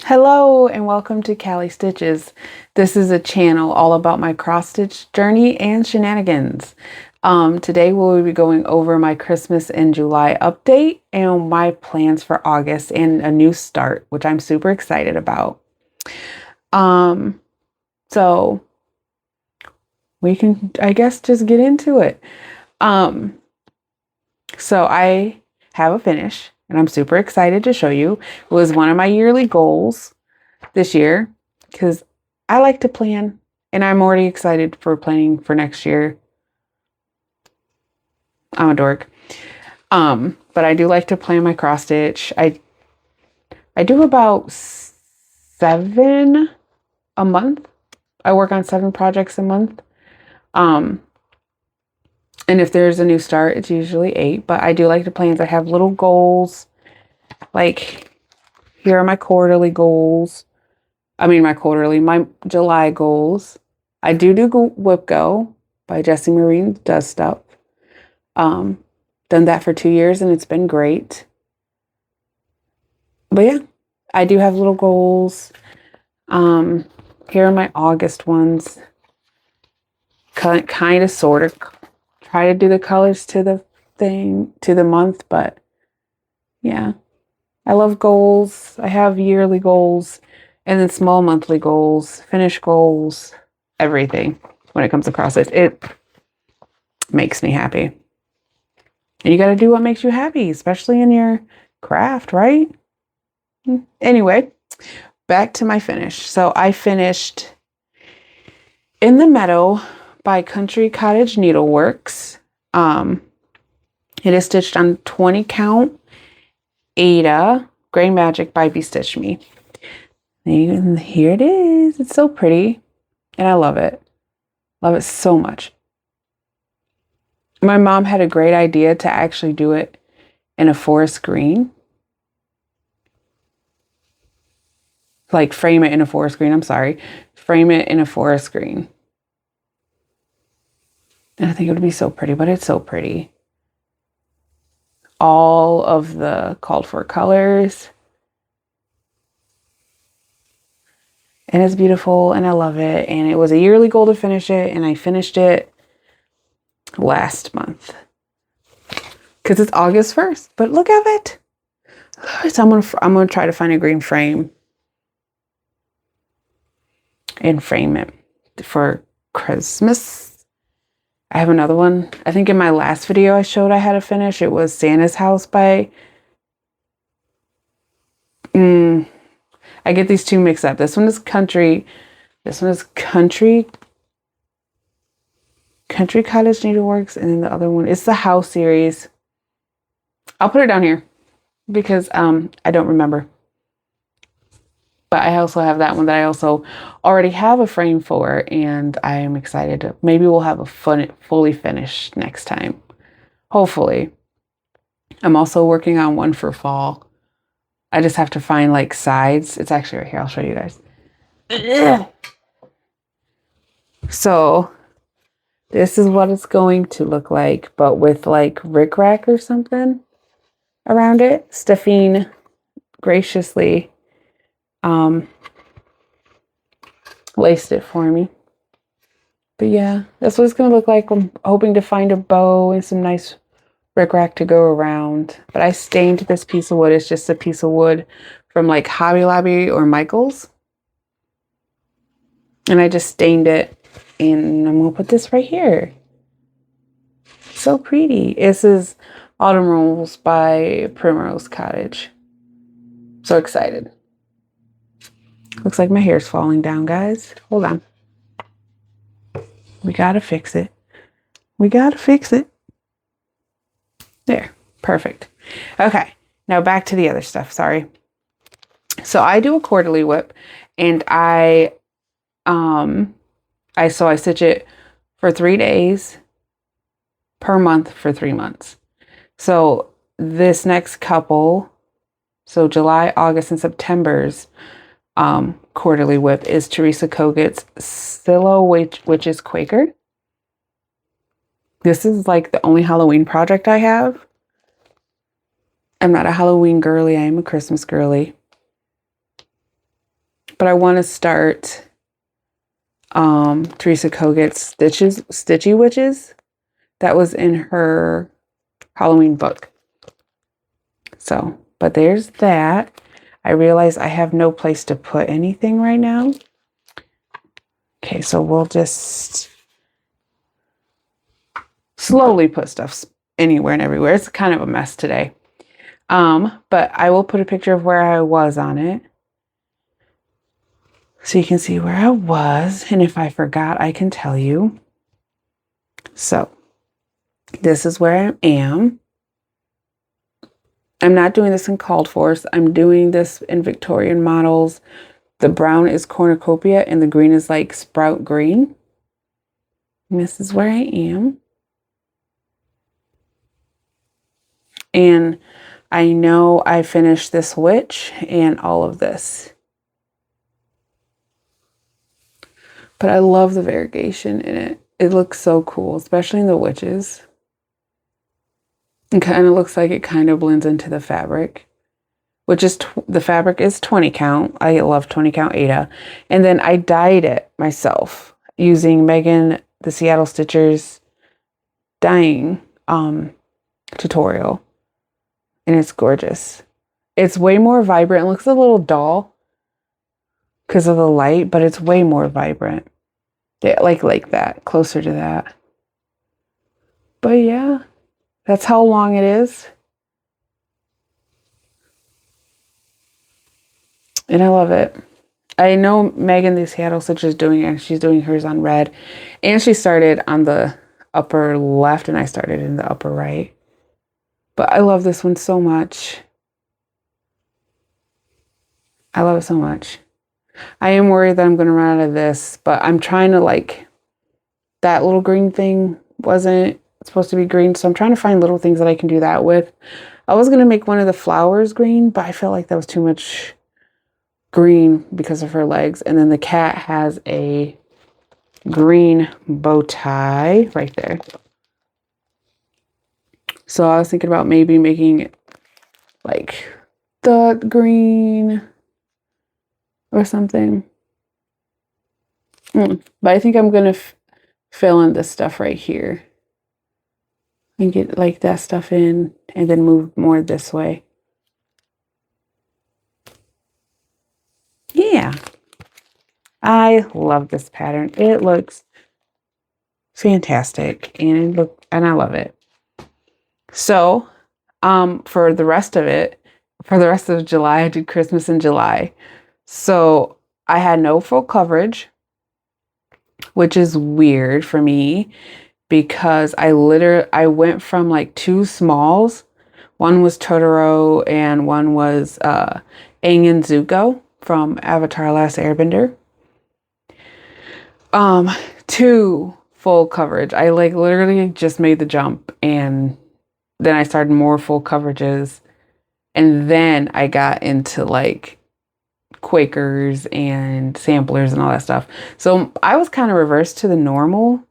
Hello and welcome to Callie Stitches. This is a channel all about my cross stitch journey and shenanigans. Today we'll be going over my Christmas and July update and my plans for August and a new start, which I'm super excited about. So we can, I guess, just get into it. So I have a finish and I'm super excited to show you. It was one of my yearly goals this year because I like to plan and I'm already excited for planning for next year. I'm a dork. But I do like to plan my cross stitch. I do about 7 a month. I work on 7 projects a month. And if there's a new start, it's usually 8, but I do like to plan. I have little goals. Like here are my quarterly goals. My July goals. I do Whip Go by Jessie Marine Does Stuff. Done that for 2 years and it's been great. But yeah, I do have little goals. Here are my August ones. Kind of, sort of try to do the colors to the month, but yeah. I love goals. I have yearly goals and then small monthly goals, finish goals, everything when it comes across it. It makes me happy. And you got to do what makes you happy, especially in your craft, right? Anyway, back to my finish. So I finished In the Meadow by Country Cottage Needleworks. It is stitched on 20 count Ada Gray Magic by Bestitch Me. And here it is. It's so pretty. And I love it. Love it so much. My mom had a great idea to actually do it in a forest green. Like frame it in a forest green. I'm sorry. Frame it in a forest green. And I think it would be so pretty, but it's so pretty. All of the called for colors. And it's beautiful and I love it. And it was a yearly goal to finish it. And I finished it last month. Because it's August 1st. But look at it. So I'm gonna try to find a green frame. And frame it for Christmas. I have another one. I think in my last video I showed I had to finish. It was Santa's House by... I get these two mixed up. This one is Country. This one is Country Cottage Needleworks. And then the other one is the House series. I'll put it down here because I don't remember. But I also have that one that I also already have a frame for, and I am excited. Maybe we'll have a fully finished next time. Hopefully. I'm also working on one for fall. I just have to find like sides. It's actually right here. I'll show you guys. So this is what it's going to look like, but with like rickrack or something around it. Stephine graciously laced it for me. But yeah, that's what it's gonna look like. I'm hoping to find a bow and some nice rickrack to go around. But I stained this piece of wood. It's just a piece of wood from like Hobby Lobby or Michael's. And I just stained it. And I'm gonna put this right here. So pretty. This is Autumn Rolls by Primrose Cottage. So excited. Looks like my hair's falling down, guys. Hold on. We gotta fix it. We gotta fix it. There. Perfect. Okay. Now back to the other stuff. Sorry. So I do a quarterly whip and I stitch it for 3 days per month for 3 months. So this next couple, so July, August, and September's quarterly whip is Teresa Kogut's Silo Witches Quaker. This is like the only Halloween project I have. I'm not a Halloween girly. I am a Christmas girly. But I want to start Teresa Kogut's Stitchy Witches. That was in her Halloween book. So, but there's that. I realize I have no place to put anything right now. Okay, so we'll just slowly put stuff anywhere and everywhere. It's kind of a mess today. But I will put a picture of where I was on it, so you can see where I was. And if I forgot, I can tell you. So this is where I am. I'm not doing this in Called Force. I'm doing this in Victorian Models. The brown is Cornucopia and the green is like Sprout Green. And this is where I am. And I know I finished this witch and all of this. But I love the variegation in it. It looks so cool, especially in the witches. It kind of looks like it kind of blends into the fabric, which is the fabric is 20 count. I love 20 count Aida. And then I dyed it myself using Megan, the Seattle Stitchers dyeing tutorial. And it's gorgeous. It's way more vibrant. It looks a little dull because of the light, but it's way more vibrant. Yeah, like that, closer to that. But yeah, that's how long it is. And I love it. I know Megan, the Seattle Stitch, is doing it. She's doing hers on red. And she started on the upper left and I started in the upper right. But I love this one so much. I love it so much. I am worried that I'm going to run out of this, but I'm trying to that little green thing wasn't supposed to be green. So I'm trying to find little things that I can do that with. I was going to make one of the flowers green, but I felt like that was too much green because of her legs. And then the cat has a green bow tie right there. So I was thinking about maybe making it like the green or something. But I think I'm going to fill in this stuff right here and get like that stuff in and then move more this way. Yeah. I love this pattern. It looks fantastic and I love it. So, for the rest of it, for the rest of July, I did Christmas in July. So I had no full coverage, which is weird for me because I went from like two smalls. One was Totoro and one was Aang and Zuko from Avatar: Last Airbender. To full coverage. I literally just made the jump and then I started more full coverages and then I got into like Quakers and samplers and all that stuff. So I was kind of reversed to the normal,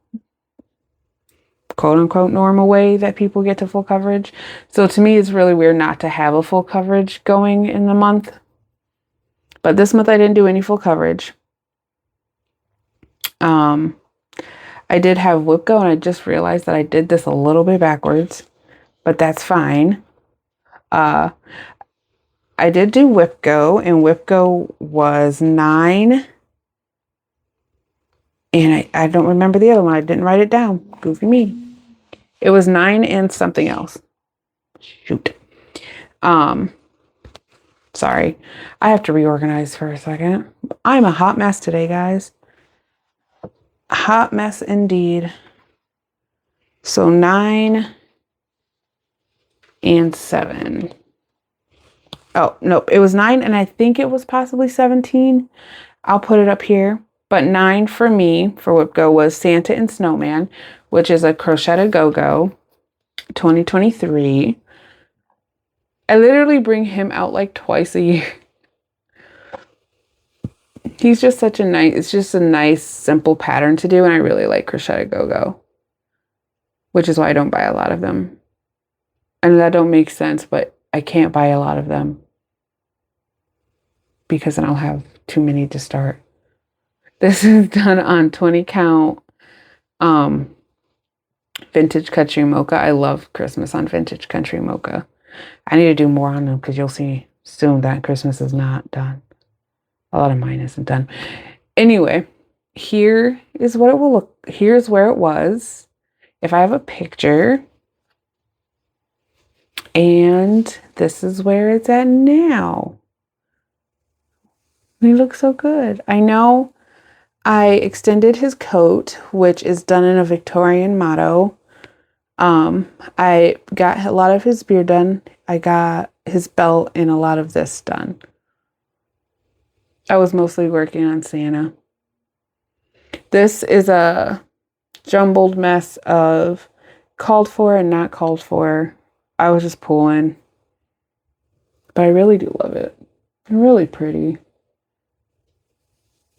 quote unquote normal way that people get to full coverage. So to me, it's really weird not to have a full coverage going in the month. But this month I didn't do any full coverage. I did have WIPGO and I just realized that I did this a little bit backwards, but that's fine. I did do WIPGO and WIPGO was 9. And I don't remember the other one. I didn't write it down. Goofy me. It was 9 and something else. Shoot. Sorry. I have to reorganize for a second. I'm a hot mess today, guys. Hot mess indeed. So 9 and 7. Oh, nope. It was 9 and I think it was possibly 17. I'll put it up here. But 9 for me, for WIPGO, was Santa and Snowman, which is a Crocheted Go-Go 2023. I literally bring him out like twice a year. He's just it's just a nice, simple pattern to do. And I really like Crocheted Go-Go, which is why I don't buy a lot of them. And that don't make sense, but I can't buy a lot of them. because then I'll have too many to start. This is done on 20 count Vintage Country Mocha. I love Christmas on Vintage Country Mocha. I need to do more on them because you'll see soon that Christmas is not done. A lot of mine isn't done. Anyway, here is what it will look. Here's where it was. If I have a picture. And this is where it's at now. He looks so good. I know I extended his coat, which is done in a Victorian motto. I got a lot of his beard done. I got his belt and a lot of this done. I was mostly working on Santa. This is a jumbled mess of called for and not called for. I was just pulling. But I really do love it. It's really pretty.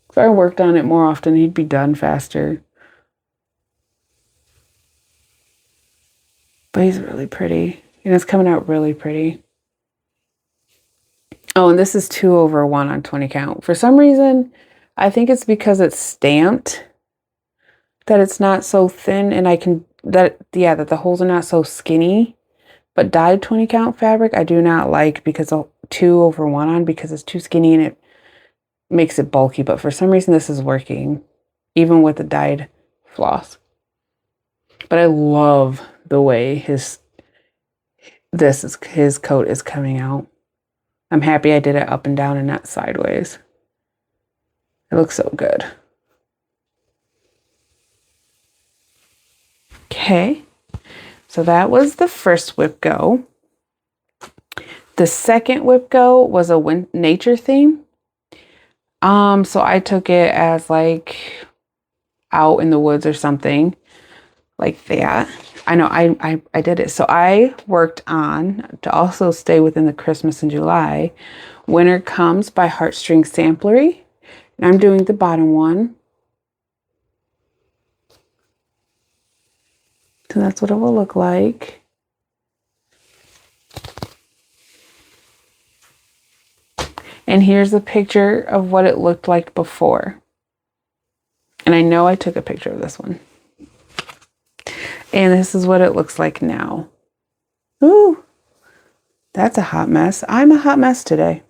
If I worked on it more often, he'd be done faster. But he's really pretty. And it's coming out really pretty. Oh, and this is 2/1 on 20 count. For some reason, I think it's because it's stamped that it's not so thin, and that the holes are not so skinny. But dyed 20 count fabric, I do not like because of 2/1 on, because it's too skinny and it makes it bulky. But for some reason, this is working, even with the dyed floss. But I love the way his coat is coming out. I'm happy I did it up and down and not sideways. It looks so good. Okay, so that was the first whip go. The second whip go was a nature theme. So I took it as like out in the woods or something like that. I know I did it. So I worked on, to also stay within the Christmas in July, Winter Comes by Heartstring Samplery. And I'm doing the bottom one. So that's what it will look like. And here's a picture of what it looked like before. And I know I took a picture of this one. And this is what it looks like now. Ooh, that's a hot mess. I'm a hot mess today.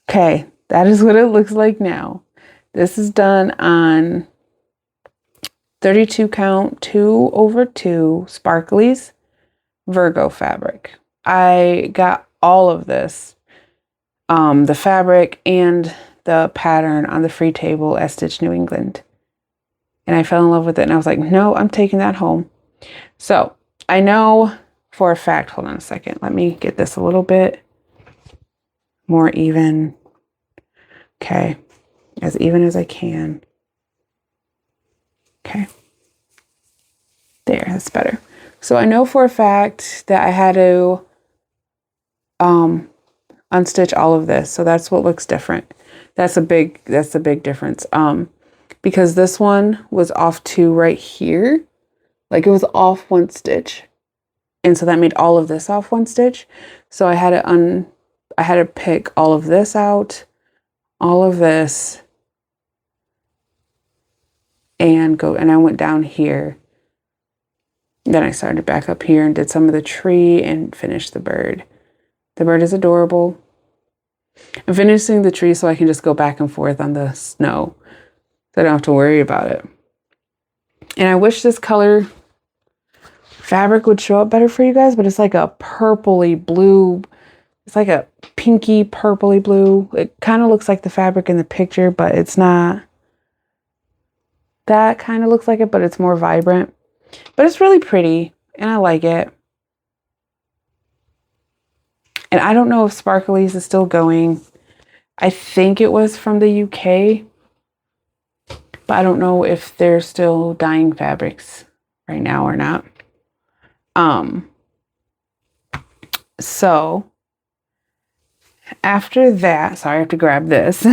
Okay, that is what it looks like now. This is done on 32 count 2/2 Sparklies Virgo fabric. I got all of this, the fabric and the pattern, on the free table at Stitch New England. And I fell in love with it, and I was like, no, I'm taking that home. So I know for a fact, hold on a second. Let me get this a little bit more even. Okay, as even as I can. Okay. There, that's better. So I know for a fact that I had to unstitch all of this. So that's what looks different. That's a big difference. Because this one was off to right here. Like it was off one stitch. And so that made all of this off one stitch. So I had to pick all of this out, all of this, and I went down here. Then I started back up here and did some of the tree and finished the bird. The bird is adorable. I'm finishing the tree so I can just go back and forth on the snow, so I don't have to worry about it. And I wish this color fabric would show up better for you guys, but it's like a purpley blue. It's like a pinky purpley blue. It kind of looks like the fabric in the picture, but it's not. That kind of looks like it, but it's more vibrant. But it's really pretty, and I like it. And I don't know if Sparklies is still going. I think it was from the UK, but I don't know if they're still dyeing fabrics right now or not. So after that, sorry, I have to grab this.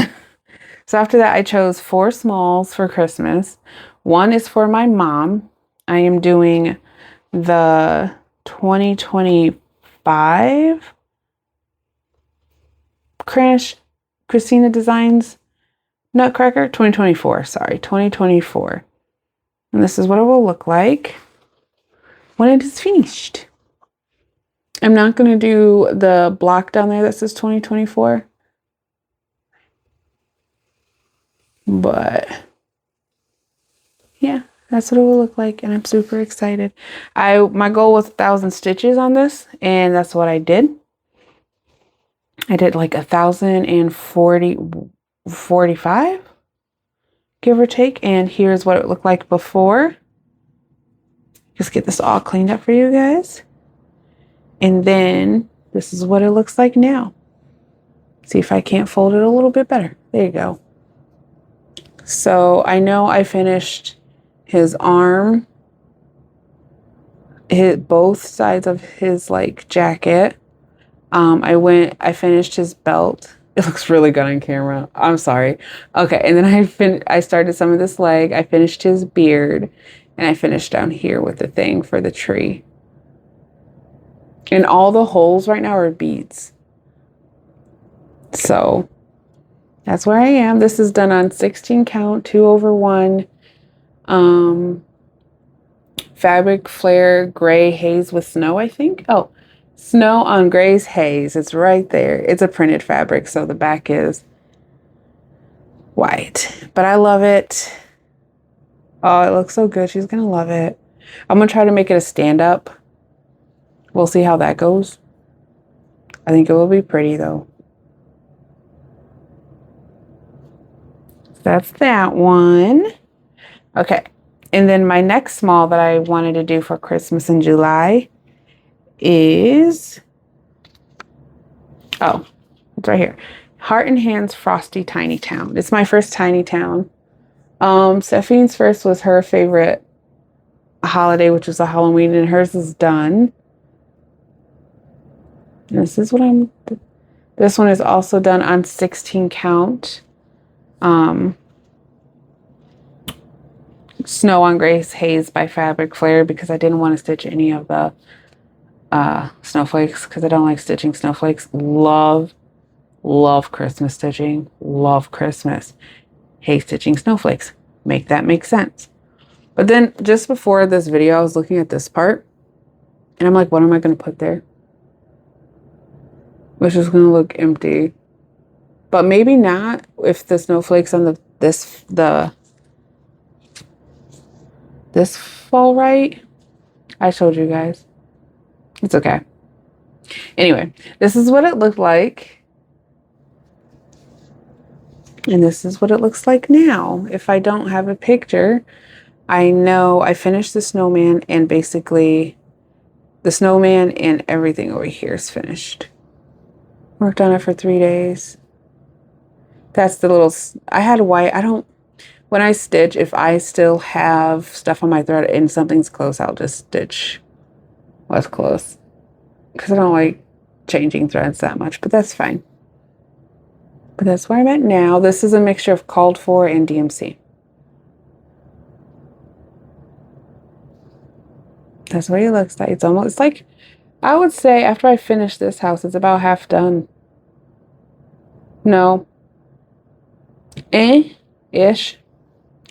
So after that, I chose 4 smalls for Christmas. One is for my mom. I am doing the 2025 Christina Designs Nutcracker. 2024, sorry, 2024. And this is what it will look like when it is finished. I'm not going to do the block down there that says 2024. But yeah, that's what it will look like. And I'm super excited. My goal was 1,000 stitches on this. And that's what I did. I did like 1,045, give or take. And here's what it looked like before. Just get this all cleaned up for you guys. And then this is what it looks like now. See if I can't fold it a little bit better. There you go. So I know I finished his arm, both sides of his like jacket. I finished his belt. It looks really good on camera. I'm sorry. Okay, and then I started some of this leg. I finished his beard, and I finished down here with the thing for the tree. And all the holes right now are beads. So that's where I am. This is done on 16 count, 2/1. Fabric Flare Gray Haze with Snow, I think. Oh, Snow on Gray's Haze. It's right there. It's a printed fabric, so the back is white. But I love it. Oh, it looks so good. She's going to love it. I'm going to try to make it a stand-up. We'll see how that goes. I think it will be pretty, though. That's that one. Okay. And then my next small that I wanted to do for Christmas in July is, oh, it's right here. Heart and Hands Frosty Tiny Town. It's my first tiny town. Stephanie's first was her favorite holiday, which was a Halloween, and hers is done. And this is what this one is also done on 16 count. Snow on Gray's Haze by Fabric Flare, because I didn't want to stitch any of the snowflakes, because I don't like stitching snowflakes. Love Christmas stitching. Love Christmas. Hate stitching snowflakes. Make that make sense. But then just before this video, I was looking at this part, and I'm like, what am I going to put there? Which is going to look empty. But maybe not if the snowflakes on this fall right. I showed you guys. It's okay. Anyway, this is what it looked like. And this is what it looks like now. If I don't have a picture, I know I finished the snowman, and basically the snowman and everything over here is finished. Worked on it for 3 days. That's the little, I had white, when I stitch, if I still have stuff on my thread and something's close, I'll just stitch what's close. Because I don't like changing threads that much, but that's fine. But that's where I'm at now. This is a mixture of Called For and DMC. That's what it looks like. It's like, I would say after I finish this house, it's about half done. No. Ish.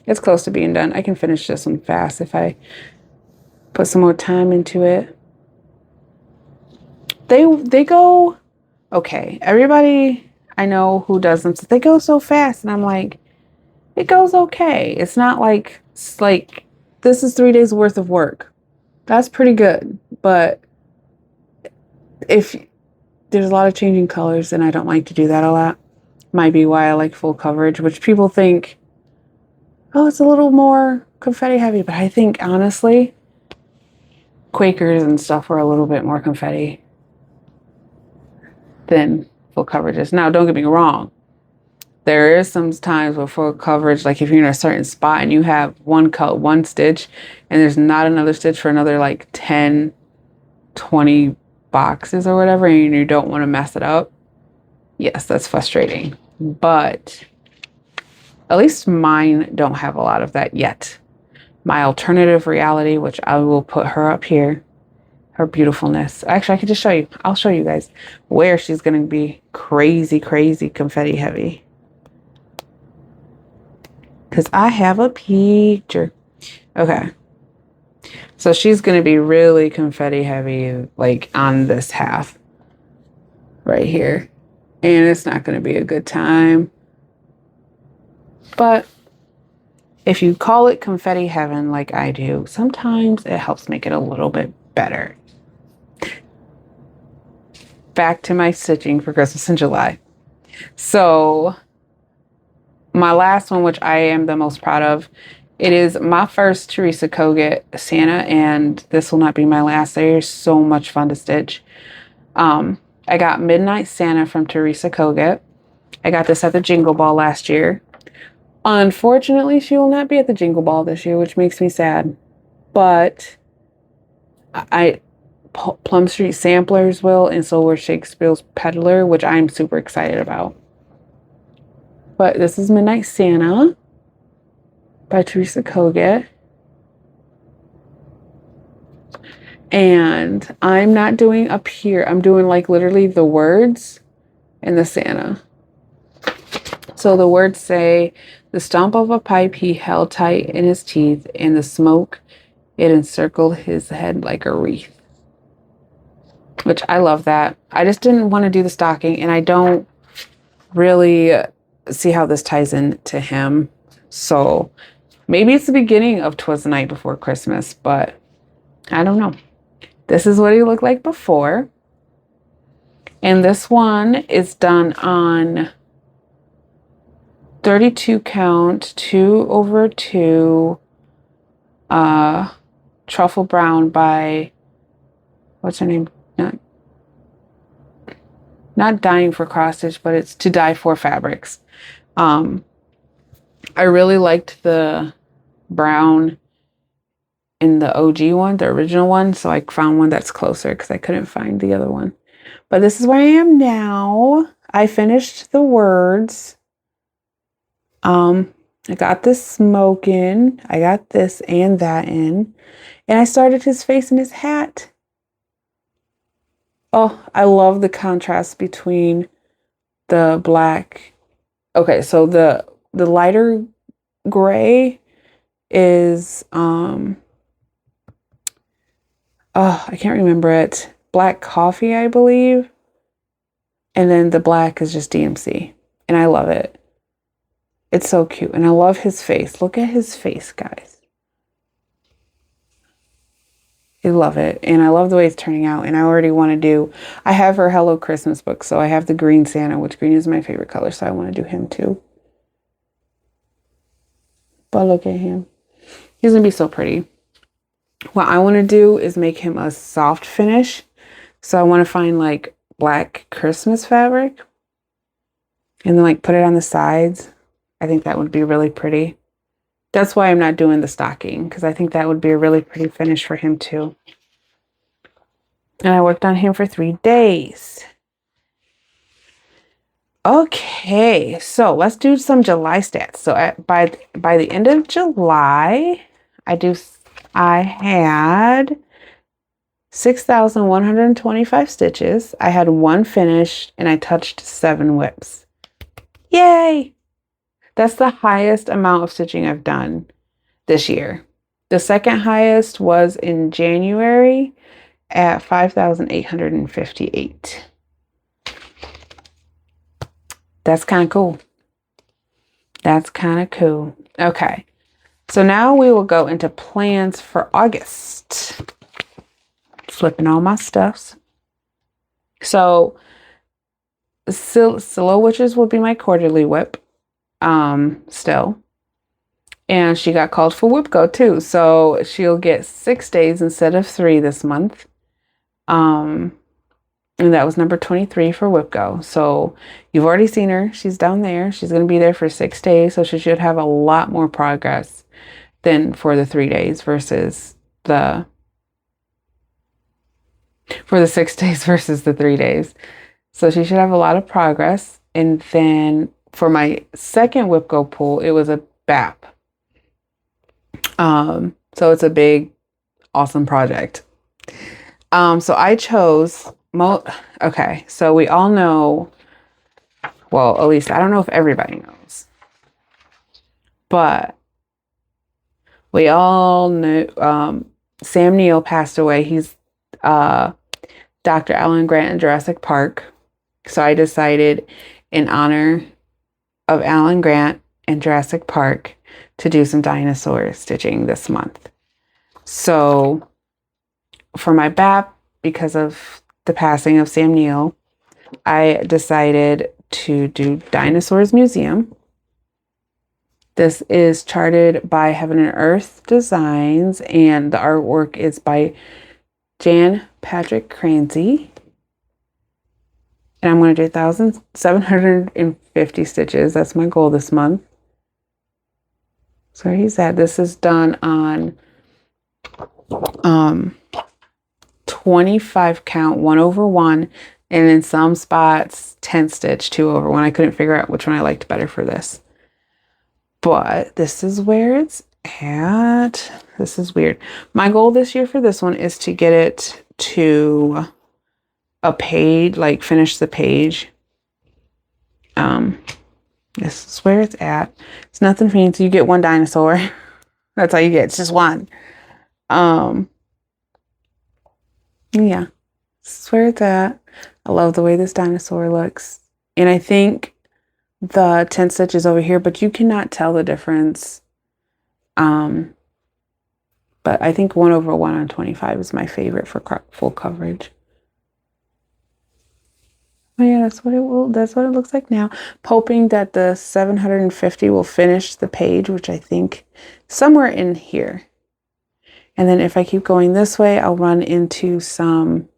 It's close to being done. I can finish this one fast if I put some more time into it. They go, okay, everybody I know who does them, they go so fast, and I'm like, it goes okay. It's not like, this is 3 days worth of work. That's pretty good. But if there's a lot of changing colors, and I don't like to do that a lot, might be why I like full coverage, which people think, oh, it's a little more confetti heavy. But I think, honestly, Quakers and stuff were a little bit more confetti than full coverages. Now, don't get me wrong. There is some times where full coverage, like if you're in a certain spot and you have one stitch and there's not another stitch for another like 10, 20 boxes or whatever, and you don't want to mess it up. Yes, that's frustrating. But at least mine don't have a lot of that yet. My alternative reality, which I will put her up here, her beautifulness. Actually, I could just show you. I'll show you guys where she's going to be crazy, crazy confetti heavy. Because I have a picture. Okay. So she's going to be really confetti heavy, like on this half right here. And it's not going to be a good time. But if you call it confetti heaven like I do, sometimes it helps make it a little bit better. Back to my stitching for Christmas in July. So my last one, which I am the most proud of, it is my first Teresa Kogut Santa, and this will not be my last. They're so much fun to stitch. I got Midnight Santa from Teresa Kogut. I got this at the Jingle Ball last year. Unfortunately, she will not be at the Jingle Ball this year, which makes me sad. But Plum Street Samplers will, and so will Shakespeare's Peddler, which I'm super excited about. But this is Midnight Santa by Teresa Kogut. And I'm not doing up here. I'm doing like literally the words and the Santa. So the words say, the stump of a pipe he held tight in his teeth, and the smoke, it encircled his head like a wreath. Which I love that. I just didn't want to do the stocking, and I don't really see how this ties in to him. So maybe it's the beginning of 'Twas the Night Before Christmas, but I don't know. This is what he looked like before. And this one is done on 32 count, 2/2, Truffle Brown by, what's her name? Not Dying for Cross Stitch, but it's To Die For Fabrics. I really liked the brown in the OG one, the original one, so I found one that's closer because I couldn't find the other one. But this is where I am now. I finished the words. I got this smoke in. I got this and that in. And I started his face and his hat. Oh, I love the contrast between the black. Okay, so the lighter gray is oh, I can't remember it. Black Coffee, I believe. And then the black is just DMC. And I love it. It's so cute. And I love his face. Look at his face, guys. I love it. And I love the way it's turning out. And I already want to do, I have her Hello Christmas book. So I have the green Santa, which green is my favorite color. So I want to do him too. But look at him. He's going to be so pretty. What I want to do is make him a soft finish. So I want to find like black Christmas fabric. And then like put it on the sides. I think that would be really pretty. That's why I'm not doing the stocking, because I think that would be a really pretty finish for him too. And I worked on him for 3 days. Okay, so let's do some July stats. So by the end of July, I had 6,125 stitches. I had 1 finish, and I touched 7 whips. Yay! That's the highest amount of stitching I've done this year. The second highest was in January at 5,858. That's kind of cool. That's kind of cool. Okay. So now we will go into plans for August. Flipping all my stuffs. So Silo Witches will be my quarterly whip. Still. And she got called for WIPCO too. So she'll get 6 days instead of 3 this month. And that was number 23 for WIPCO. So you've already seen her. She's down there. She's going to be there for 6 days. So she should have a lot more progress than for the 3 days versus for the 6 days versus the 3 days. So she should have a lot of progress. And then for my second WIPCO pull, it was a BAP. So it's a big, awesome project. So I chose okay, so we all know, well, at least I don't know if everybody knows, but we all knew Sam Neill passed away. He's Dr. Alan Grant in Jurassic Park. So I decided, in honor of Alan Grant and Jurassic Park, to do some dinosaur stitching this month. So for my BAP, because of the passing of Sam Neill, I decided to do Dinosaurs Museum. This is charted by Heaven and Earth Designs, and the artwork is by Jan Patrick Cransey. And I'm going to do 1,750 stitches. That's my goal this month. So he's at. This is done on 25 count, 1/1, and in some spots 10 stitch, 2/1. I couldn't figure out which one I liked better for this. But this is where it's at. This is weird. My goal this year for this one is to get it to a page, like finish the page. This is where it's at. It's nothing fancy. You get one dinosaur. That's all you get. It's just one. Yeah, this is where it's at. I love the way this dinosaur looks. And I think the 10 stitches over here, but you cannot tell the difference. But I think 1/1 on 25 is my favorite for full coverage. Oh yeah, that's what it looks like now. Hoping that the 750 will finish the page, which I think somewhere in here. And then if I keep going this way, I'll run into some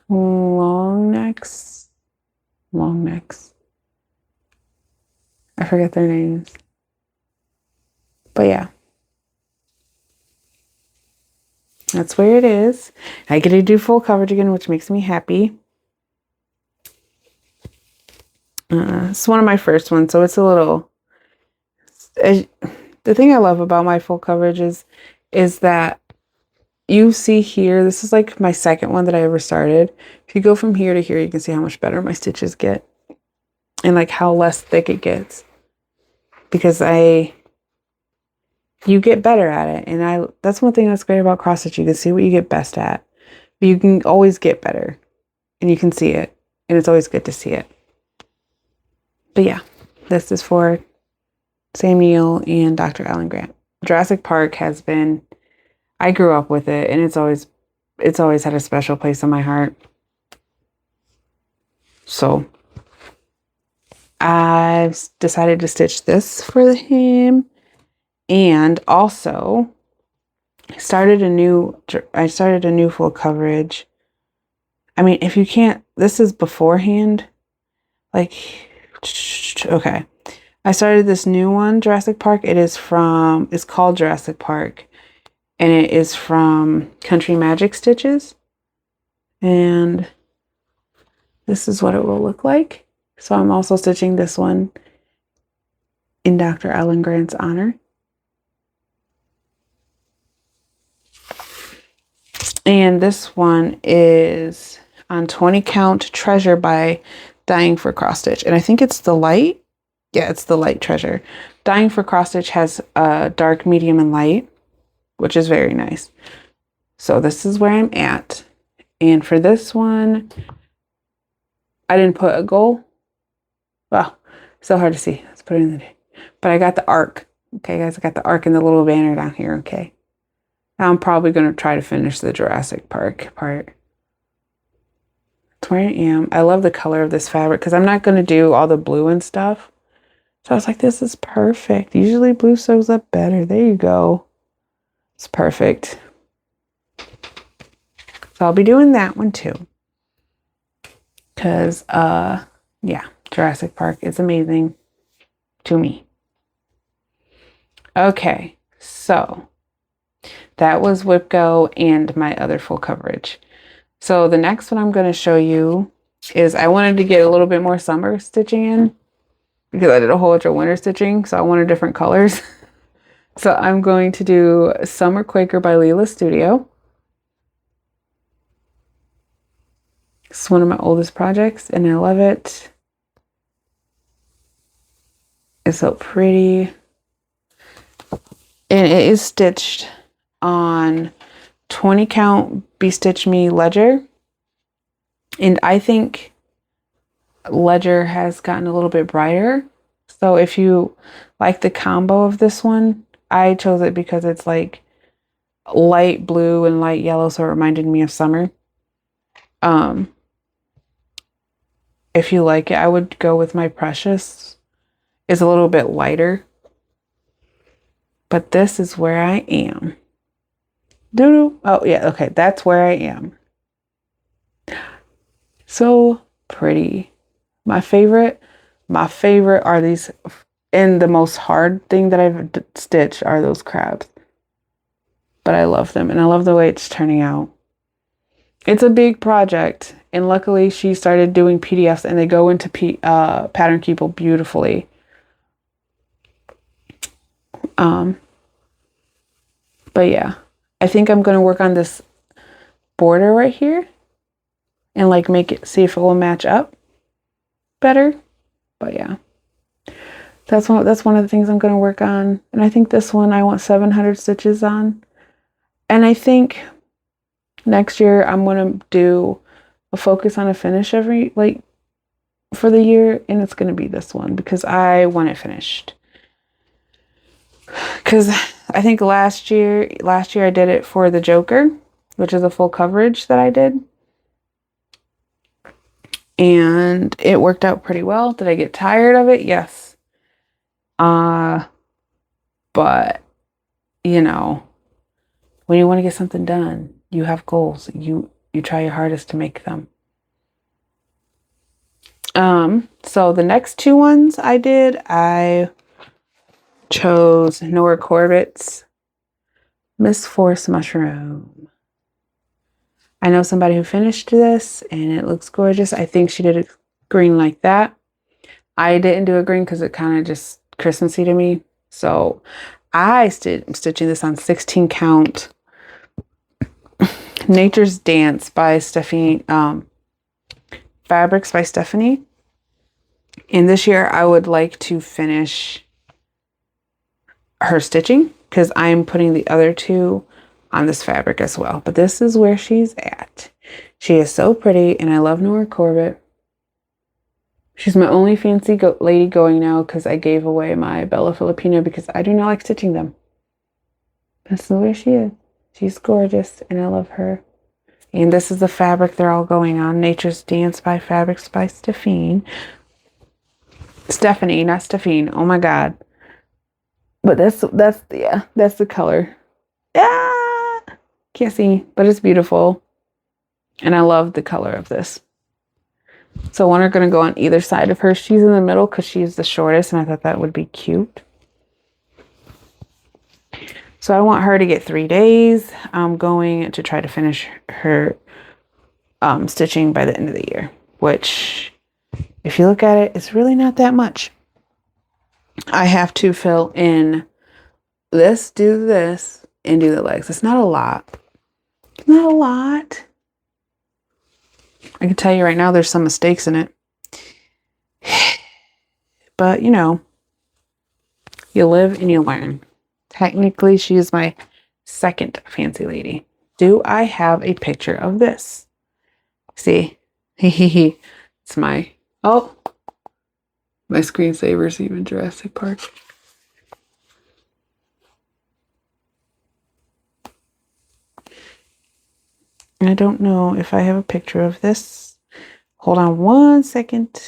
long necks. I forget their names. But yeah. That's where it is. I get to do full coverage again, which makes me happy. It's one of my first ones, so it's a little... the thing I love about my full coverage is that you see here, this is like my second one that I ever started. If you go from here to here, you can see how much better my stitches get. And like how less thick it gets. Because you get better at it. And that's one thing that's great about cross stitch. You can see what you get best at. But you can always get better. And you can see it. And it's always good to see it. But yeah, this is for Sam Neill and Dr. Alan Grant. Jurassic Park has been, I grew up with it, and it's always had a special place in my heart. So I've decided to stitch this for him, and also I started a new full coverage. I mean, if you can't, this is beforehand. Like, okay. I started this new one, Jurassic Park. It's called Jurassic Park. And it is from Country Magic Stitches. And this is what it will look like. So I'm also stitching this one in Dr. Alan Grant's honor. And this one is on 20 count Treasure by Dying for Cross Stitch. And I think it's the light. Yeah, it's the light Treasure. Dying for Cross Stitch has a dark, medium, and light, which is very nice. So this is where I'm at. And for this one, I didn't put a goal. Wow, so hard to see. Let's put it in the day. But I got the arc. Okay, guys, I got the arc and the little banner down here, okay? Now I'm probably going to try to finish the Jurassic Park part. That's where I am. I love the color of this fabric because I'm not going to do all the blue and stuff. So I was like, this is perfect. Usually blue sews up better. There you go. It's perfect. So I'll be doing that one too. Because, yeah, Jurassic Park is amazing to me. Okay, so that was WIPGO and my other full coverage. So the next one I'm going to show you is I wanted to get a little bit more summer stitching in because I did a whole bunch of winter stitching, so I wanted different colors. So I'm going to do Summer Quaker by Leela Studio. It's one of my oldest projects and I love it. It's so pretty. And it is stitched on 20 count B-Stitch Me Ledger. And I think Ledger has gotten a little bit brighter. So if you like the combo of this one, I chose it because it's like light blue and light yellow, so it reminded me of summer. If you like it, I would go with My Precious. It's a little bit lighter. But this is where I am. Doo-doo. Oh, yeah, okay, that's where I am. So pretty. My favorite are these, and the most hard thing that I've stitched are those crabs. But I love them, and I love the way it's turning out. It's a big project, and luckily she started doing PDFs, and they go into Pattern Keeple beautifully. But yeah, I think I'm going to work on this border right here and like make it, see if it will match up better. But yeah, that's one of the things I'm going to work on. And I think this one I want 700 stitches on. And I think next year I'm going to do a focus on a finish every, like, for the year, and it's going to be this one because I want it finished. Because I think last year I did it for the Joker, which is a full coverage that I did. And it worked out pretty well. Did I get tired of it? Yes. But, you know, when you want to get something done, you have goals. You try your hardest to make them. So the next two ones I did, I chose Nora Corbett's Miss Force Mushroom. I know somebody who finished this and it looks gorgeous. I think she did a green like that. I didn't do a green because it kind of just Christmassy to me. So I'm stitching this on 16 count Nature's Dance by Stephanie, Fabrics by Stephanie. And this year I would like to finish her stitching because I'm putting the other two on this fabric as well. But this is where she's at. She is so pretty, and I love Nora Corbett. She's my only fancy lady going now because I gave away my Bella Filipina because I do not like stitching them. That's the way she is. She's gorgeous, and I love her. And this is the fabric they're all going on. Nature's Dance by Fabrics by Stephanie. Stephanie, not Stephine. Oh my God. But that's the color. Ah, can't see, but it's beautiful. And I love the color of this. So one are going to go on either side of her. She's in the middle because she's the shortest, and I thought that would be cute. So I want her to get 3 days. I'm going to try to finish her stitching by the end of the year, which, if you look at it, it's really not that much. I have to fill in this, do this, and do the legs. It's not a lot. It's not a lot. I can tell you right now there's some mistakes in it. But, you know, you live and you learn. Technically, she is my second fancy lady. Do I have a picture of this? See? It's my... Oh! My screensaver's even Jurassic Park. I don't know if I have a picture of this. Hold on 1 second.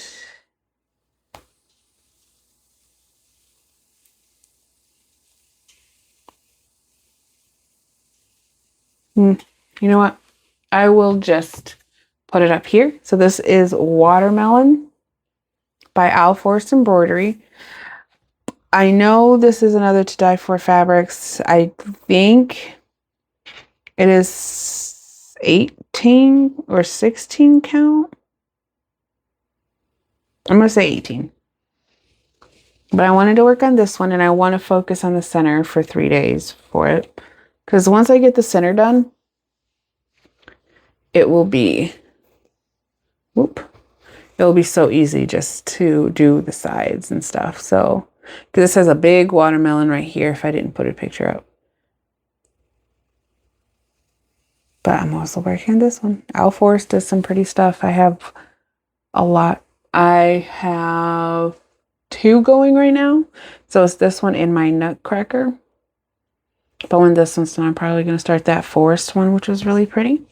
You know what? I will just put it up here. So this is Watermelon by Owl Forest Embroidery. I know this is another To Die For fabrics. I think it is 18 or 16 count. I'm going to say 18. But I wanted to work on this one, and I want to focus on the center for 3 days for it. Because once I get the center done, it will be whoop, it'll be so easy just to do the sides and stuff. So, because this has a big watermelon right here if I didn't put a picture up. But I'm also working on this one. Owl Forest does some pretty stuff. I have a lot. I have 2 going right now. So it's this one and my Nutcracker. But when this one's done, I'm probably going to start that forest one, which was really pretty.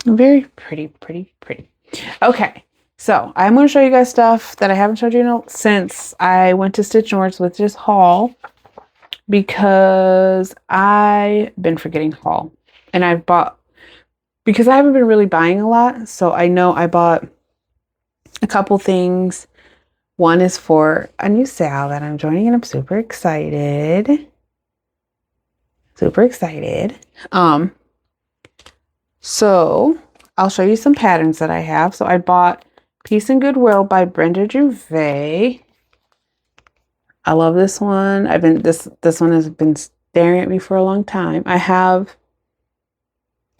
Very pretty, pretty, pretty. Okay, so I'm going to show you guys stuff that I haven't showed you since I went to Stitch North with this haul, because I've been forgetting haul. And I've bought, because I haven't been really buying a lot, so I know I bought a couple things. One is for a new sale that I'm joining, and I'm super excited. Super excited. So I'll show you some patterns that I have. So I bought Peace and Goodwill by Brenda Juvet. I love this one. This one has been staring at me for a long time. I have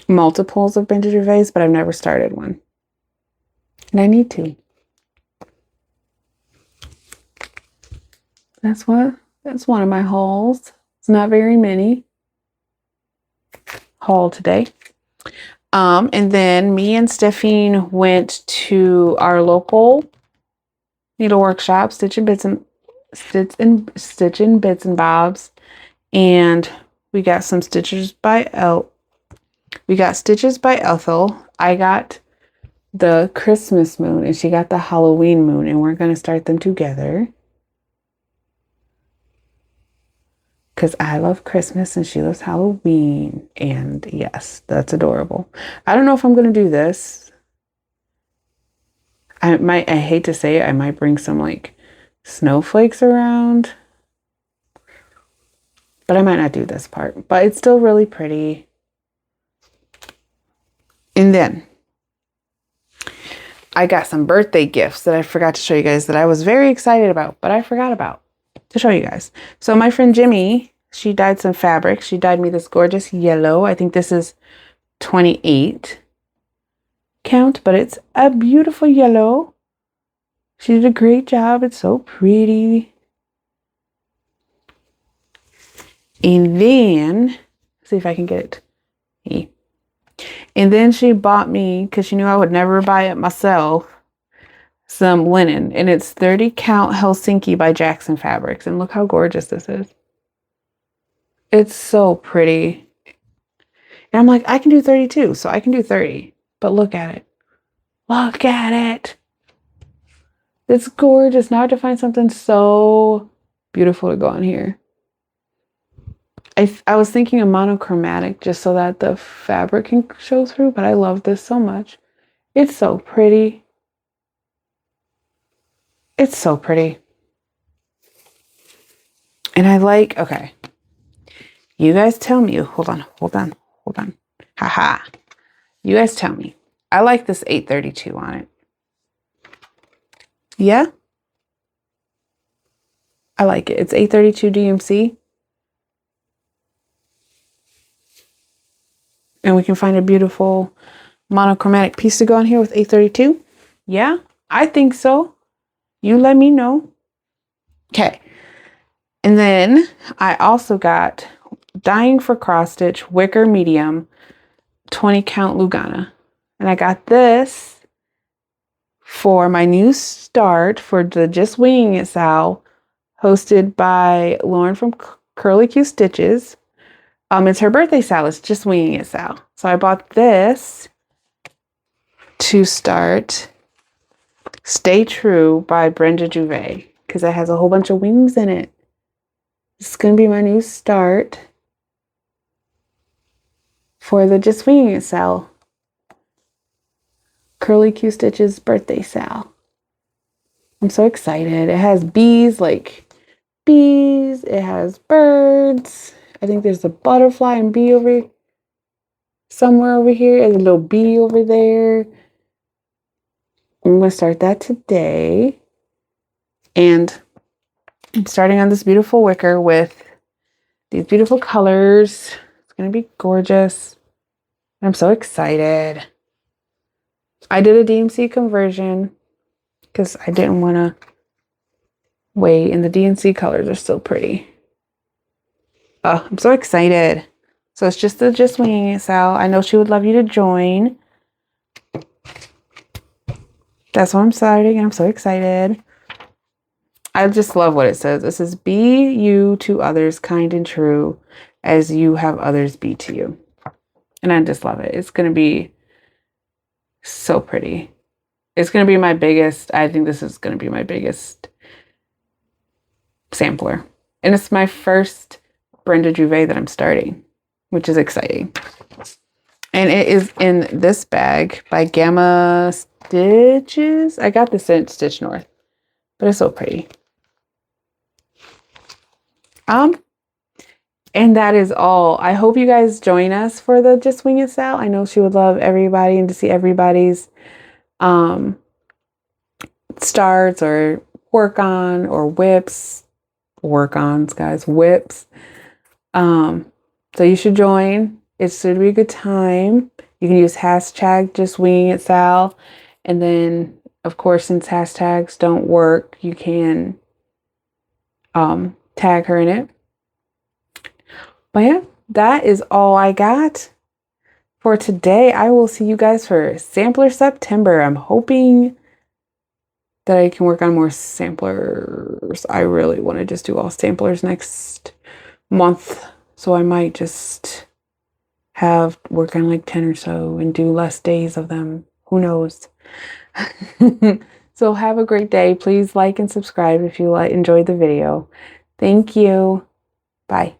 multiples of Brenda Gervais, but I've never started one. And I need to. That's one of my hauls. It's not very many. Haul today. And then me and Stephine went to our local needle workshop, Stitching Bits and Bobs, and we got some stitches by Ethel. I got the Christmas moon and she got the Halloween moon, and we're going to start them together because I love Christmas and she loves Halloween. And yes, that's adorable. I don't know if I'm going to do this. I hate to say it, I might bring some like snowflakes around, but I might not do this part, but it's still really pretty. And then I got some birthday gifts that I forgot to show you guys that I was very excited about, but I forgot about to show you guys. So my friend Jimmy, she dyed some fabric. She dyed me this gorgeous yellow. I think this is 28 count, but it's a beautiful yellow. She did a great job. It's so pretty. And then, see if I can get it. And then she bought me, because she knew I would never buy it myself, some linen. And it's 30 count Helsinki by Jackson Fabrics. And look how gorgeous this is. It's so pretty. And I'm like, I can do 32, so I can do 30. But look at it. Look at it. It's gorgeous. Now I have to find something so beautiful to go on here. I was thinking of monochromatic just so that the fabric can show through, but I love this so much. It's so pretty. It's so pretty. And I like, okay. You guys tell me. Hold on. Haha. You guys tell me. I like this 832 on it. Yeah? I like it. It's 832 DMC. And we can find a beautiful monochromatic piece to go on here with 832. Yeah, I think so. You let me know. Okay. And then I also got Dying for Cross Stitch Wicker Medium 20 count Lugana. And I got this for my new start for the Just Winging It Sal, hosted by Lauren from Curly Q Stitches. It's her birthday sal. It's Just Winging It Sal. So I bought this to start Stay True by Brenda Juvet, because it has a whole bunch of wings in it. This is going to be my new start for the Just Winging It Sal. Curly Q Stitches birthday sal. I'm so excited. It has bees, like bees. It has birds. I think there's a butterfly and bee over somewhere over here. There's a little bee over there. I'm going to start that today. And I'm starting on this beautiful wicker with these beautiful colors. It's going to be gorgeous. I'm so excited. I did a DMC conversion because I didn't want to wait, and the DMC colors are still pretty. Oh, I'm so excited. So it's just winging it, Sal. I know she would love you to join. That's what I'm starting, and I'm so excited. I just love what it says. It says, be you to others, kind and true, as you have others be to you. And I just love it. It's going to be so pretty. It's going to be my biggest, I think this is going to be my biggest sampler. And it's my first Brenda Juve that I'm starting, which is exciting. And it is in this bag by Gamma Stitches. I got this in Stitch North, but it's so pretty. And that is all. I hope you guys join us for the Just Wing It Sal. I know she would love everybody and to see everybody's starts or work on or whips. Work-ons, guys, whips. So you should join. It should be a good time. You can use hashtag Just Winging It Sal. And then, of course, since hashtags don't work, you can tag her in it. But yeah, that is all I got for today. I will see you guys for Sampler September. I'm hoping that I can work on more samplers. I really want to just do all samplers next month. So I might just have work on like 10 or so and do less days of them. Who knows? So have a great day. Please like and subscribe if you enjoyed the video. Thank you. Bye.